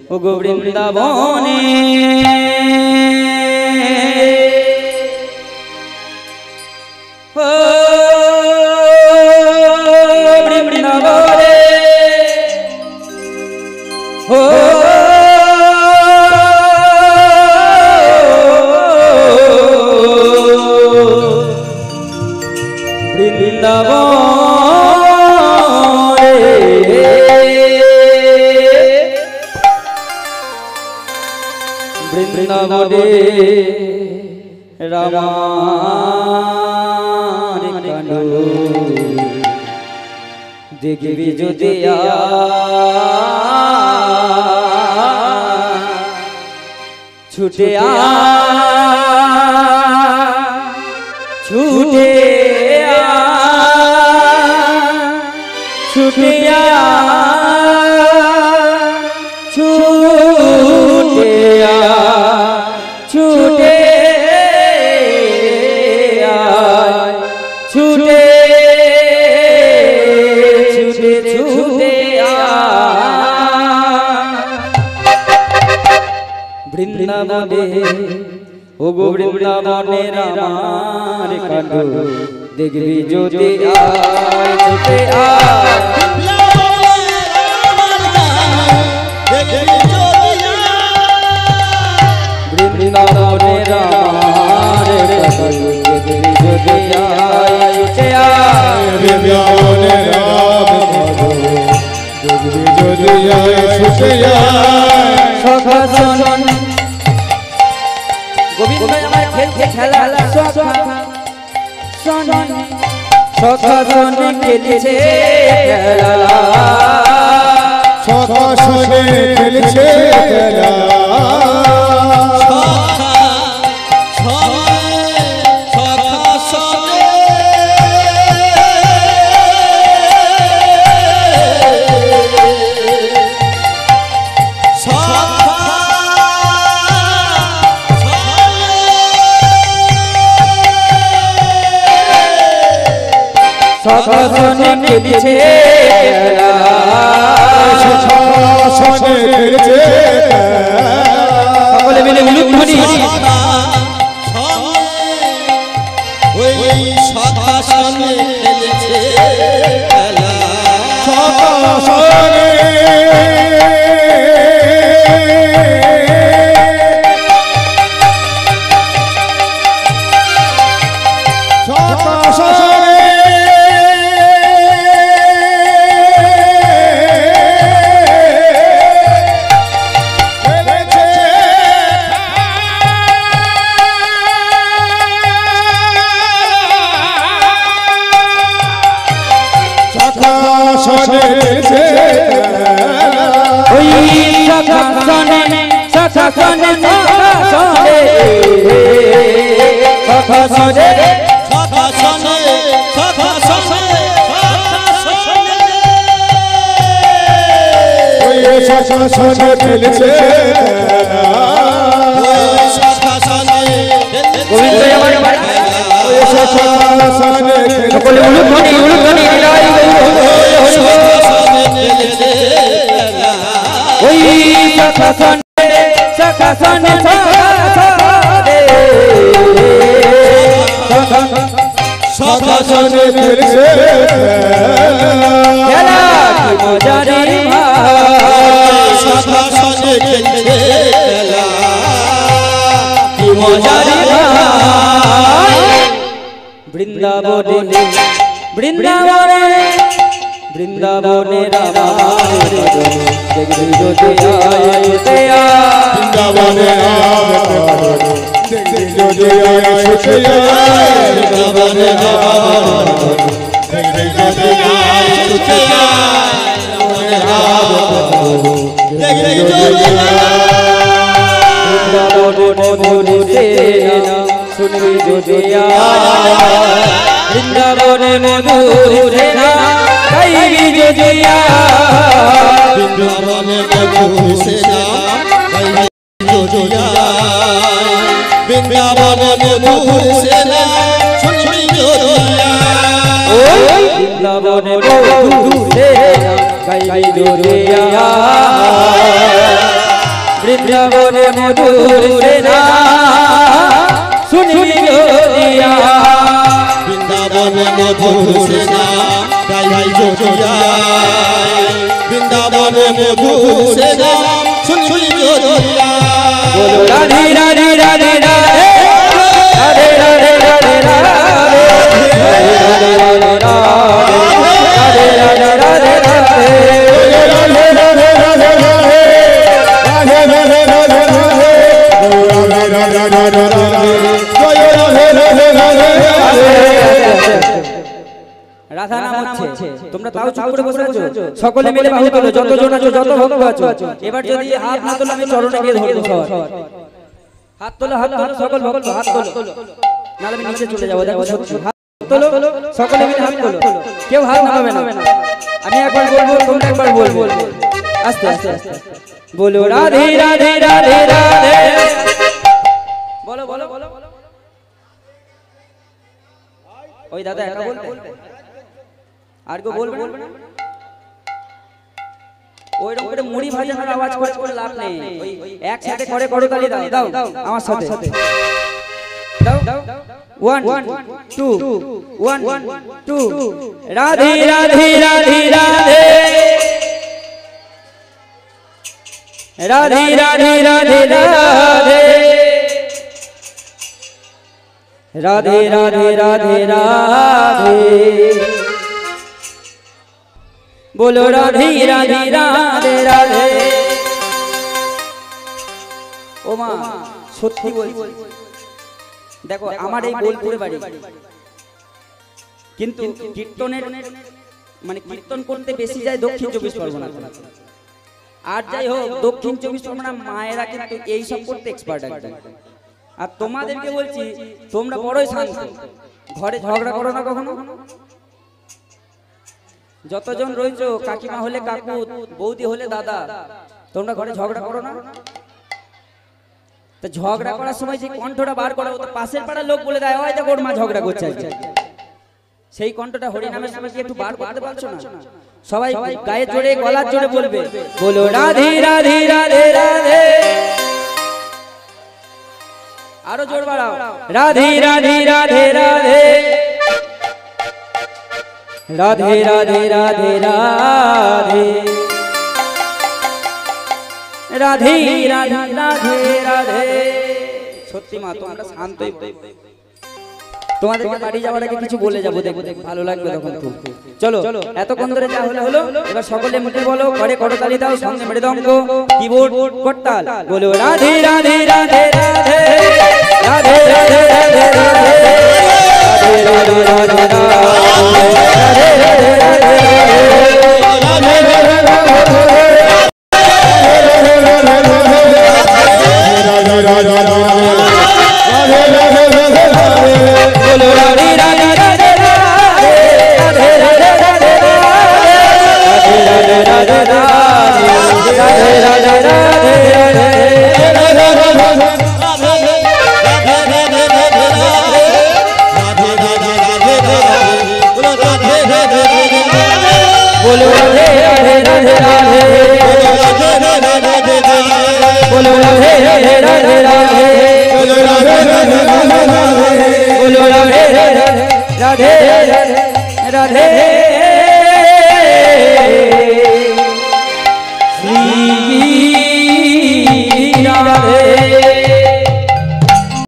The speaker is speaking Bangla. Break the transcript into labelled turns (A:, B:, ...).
A: ও গো বৃন্দাবনে ও বৃন্দাবনে ও বৃন্দাবনে রামার কাণ্ড দেখবি যদি ছুটে ছুটে ছুটে ছুটে ছুটে ছুটে ছুটে ছুটে বৃন্দাবনে ও গো বৃন্দাবনে রামার কাণ্ড দেখবি যদি ছুটে বৃন্দাবনে রামার কাণ্ড দেখবি যদি ছুটে
B: বৃন্দাবনে দেখবি যদি ছুটে
A: সখা শোন গোবিন্দ আমার খেলছে খেলা সখা শোন সখা শোন খেলছে খেলা
B: সখা শোনে খেলছে খেলা
A: সখা শোনে খেলছে খেলা
B: সখা শোনে খেলছে
A: সকলে মিলে উলুধ্বনি
C: ওই সখা শোনে খেলছে খেলা
B: সখা শোনে সখা শোনে
A: ওই সখা শোনে সখা শোনে সখা শোনে
C: সখা শোনে সখা শোনে
B: ওই সখা শোনে খেলছে
C: সখা শোনে
A: গোবিন্দ আমার
B: ওই সখা শোনে
A: সকলে উলুধ্বনি উলুধ্বনি ওই সখা শোনে সখা শোনে
B: সখা শোনে খেলছে
A: খেলা কি মজারে
C: সখা শোনে খেলছে খেলা
A: কি মজারে বৃন্দাবনে বৃন্দাবনে বৃন্দাবনে রামার দেখবি যদি
B: বৃন্দাবনে দেখবি যদি ছুটে
C: বৃন্দাবনে
B: দেখবি যদি
C: ছুটে দেখবি যদি
A: মধুরে শুনবি যদি বৃন্দাবনে মধুরে গাইবি যদি
C: বৃন্দাবনে মধুরে বৃন্দাবনে মধুরে শুনবি যদি
A: বৃন্দাবনে মধুরে গাইবি যদি বৃন্দাবনে মধুর সেনা শুনবি যদিয়া
C: বৃন্দাবনে মধুর সেনা গাই যদিয়া বৃন্দাবনে মধুর সেনা শুনবি যদিয়া
A: বলো রাধে রাধে রাধে রাধে রাধে রাধে রাধে রাধে রাধে রাধা নাম হচ্ছে তোমরা তাও চুপ করে বসে আছো সকলে মিলে বাহু তোলো যতজন আছো যত ভক্ত আছো এবার যদি হাত না তোলো আমি চরণে গিয়ে ধরবো সবার হাত তোলো সকল ভক্ত হাত তোলো নালে আমি নিচে চলে যাবো দেখো হাত তোলো সকলে মিলে হাত তোলো কেউ হাত নামাবে না আমি একবার বলবো তোমরা একবার বলবো আস্তে আস্তে আস্তে বলো রাধে রাধে রাধে রাধে বলো বলো বলো ওই দাদা একা বলবে আর কেউ বলবে না ওই রকম করে মুড়ি ভাজানোর আওয়াজ করে লাভ নেই ওই একসাথে করে করতালি দাও দাও আমার সাথে দাও 1 2 1 2 রাধে রাধে রাধে রাধে রাধে রাধে রাধে রাধে রাধে রাধে রাধে बोलो राधे राधे राधे राधे ओ माँ सত্যি বলছি দেখো আমার এই বোলপুরে বাড়ি কিন্তু কীর্তনের মানে কীর্তন করতে বেশি যায় দক্ষিণ 24 পরগনা আর যাই হোক দক্ষিণ 24 পরগনা মায়েরা কিন্তু এই সব করতে এক্সপার্ট একদম আর তোমাদেরকে বলছি তোমরা বড়ই শান্ত ঘরে ঝগড়া করো না কখনো যতজন রয়েছো কাকিমা হলে কাকু বৌদি হলে দাদা তোমরা ঘরে ঝগড়া করো না তো ঝগড়া করার সময় যে কণ্ঠটা বার করা তো পাশের পাড়ার লোক বলে দেয় ওই দেখো ওর মা ঝগড়া করছে সেই কণ্ঠটা হরি নামের সময় কি একটু বার করতে পারছো না সবাই গায়ে জোরে গলার জোরে বলবে বলো রাধে রাধে রাধে রাধে আরো জোর বাড়াও রাধে রাধে রাধে রাধে राधे राधे राधे राधे राधे राधे राधे राधे সত্যি মা তোমরা শান্ত তোমাদেরকে বাড়ি যাওয়ার আগে কিছু বলে যাবো দেখো ভালো লাগবে তখন খুব চলো এতক্ষণ ধরে যা হলো এবার সকলে মিলে বলো করে করতালি দাও সঙ্গে মৃদঙ্গ কিবোর্ড করতাল বলো রাধে রাধে রাধে রাধে রাধে রাধে রাধে রাধে রাধে बोलो राधे राधे राधे राधे बोलो राधे राधे राधे राधे बोलो राधे राधे राधे राधे राधे राधे